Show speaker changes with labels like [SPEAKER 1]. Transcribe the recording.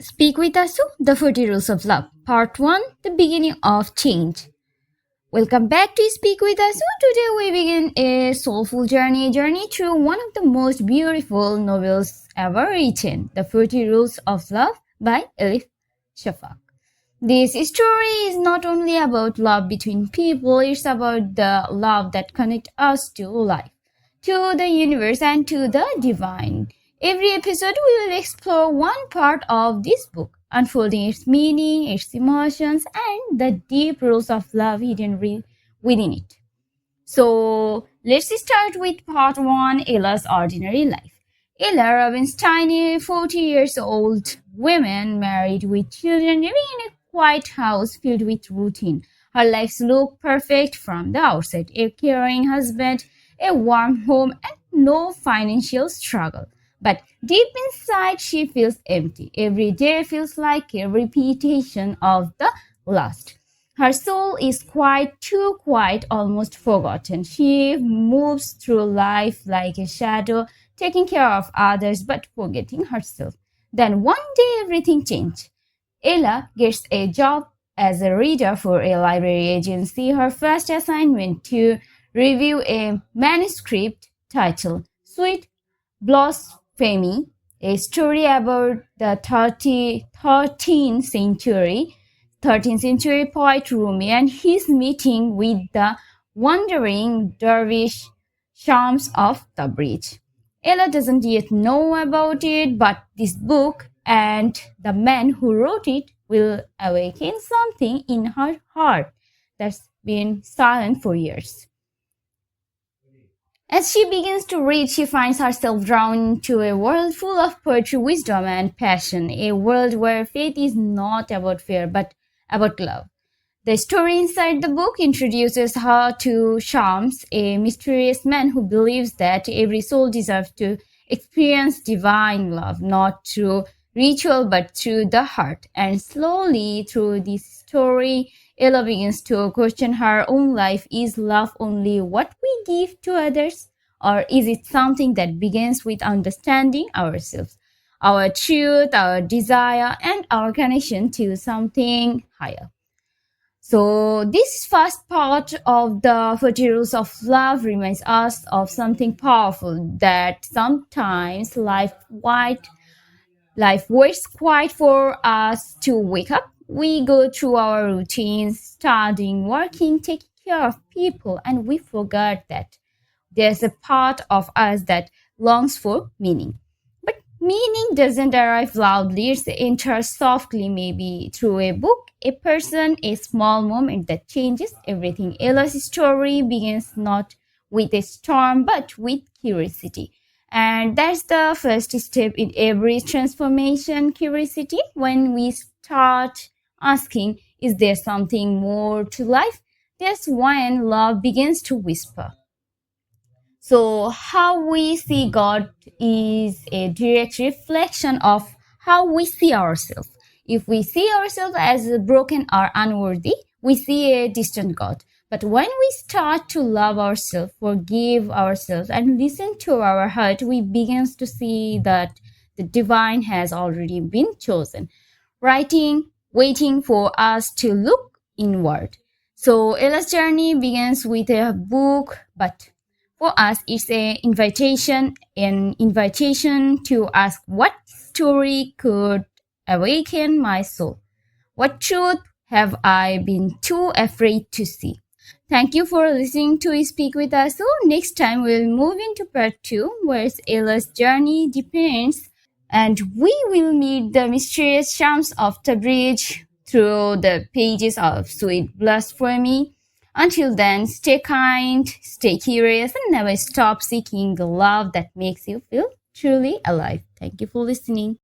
[SPEAKER 1] Speak with Asu, The 40 Rules of Love, Part 1, The Beginning of Change. Welcome back to Speak with Asu. Today we begin a soulful journey through one of the most beautiful novels ever written, The 40 Rules of Love by Elif Shafak. This story is not only about love between people, it's about the love that connects us to life, to the universe, and to the divine. Every episode we will explore one part of this book, unfolding its meaning, its emotions, and the deep rules of love hidden within it. So let's start with part 1, Ella's ordinary life. Ella Rubinstein, a 40 years old woman married with children, living in a quiet house filled with routine. Her life looked perfect from the outside: a caring husband, a warm home, and no financial struggle. But deep inside, she feels empty. Every day feels like a repetition of the last. Her soul is quite too quiet, almost forgotten. She moves through life like a shadow, taking care of others but forgetting herself. Then one day everything changed. Ella gets a job as a reader for a library agency. Her first assignment to review a manuscript titled Sweet Blasphemy, a story about the 13th century poet Rumi and his meeting with the wandering dervish Shams of Tabriz. Ella doesn't yet know about it, but this book and the man who wrote it will awaken something in her heart that's been silent for years. As she begins to read, she finds herself drawn into a world full of poetry, wisdom, and passion, a world where faith is not about fear but about love. The story inside the book introduces her to Shams, a mysterious man who believes that every soul deserves to experience divine love, not through ritual but through the heart. And slowly, through this story, Ella begins to question her own life. Is love only what we give to others? Or is it something that begins with understanding ourselves, our truth, our desire, and our connection to something higher? So this first part of the 40 Rules of Love reminds us of something powerful, that sometimes life waits quiet for us to wake up. We go through our routines, studying, working, taking care of people, and we forget that there's a part of us that longs for meaning. But meaning doesn't arrive loudly, it enters softly, maybe through a book, a person, a small moment that changes everything. Ella's story begins not with a storm, but with curiosity. And that's the first step in every transformation, curiosity. When we start asking, is there something more to life? That's when love begins to whisper. So how we see God is a direct reflection of how we see ourselves. If we see ourselves as broken or unworthy, we see a distant God. But when we start to love ourselves, forgive ourselves, and listen to our heart, we begin to see that the divine has already been chosen, waiting for us to look inward. So Ella's journey begins with a book, but for us, it's an invitation to ask, what story could awaken my soul? What truth have I been too afraid to see? Thank you for listening to Speak with Us. So next time we'll move into part 2, where Ella's journey depends, and we will meet the mysterious Shams of Tabriz through the pages of Sweet Blasphemy. Until then, stay kind, stay curious, and never stop seeking the love that makes you feel truly alive. Thank you for listening.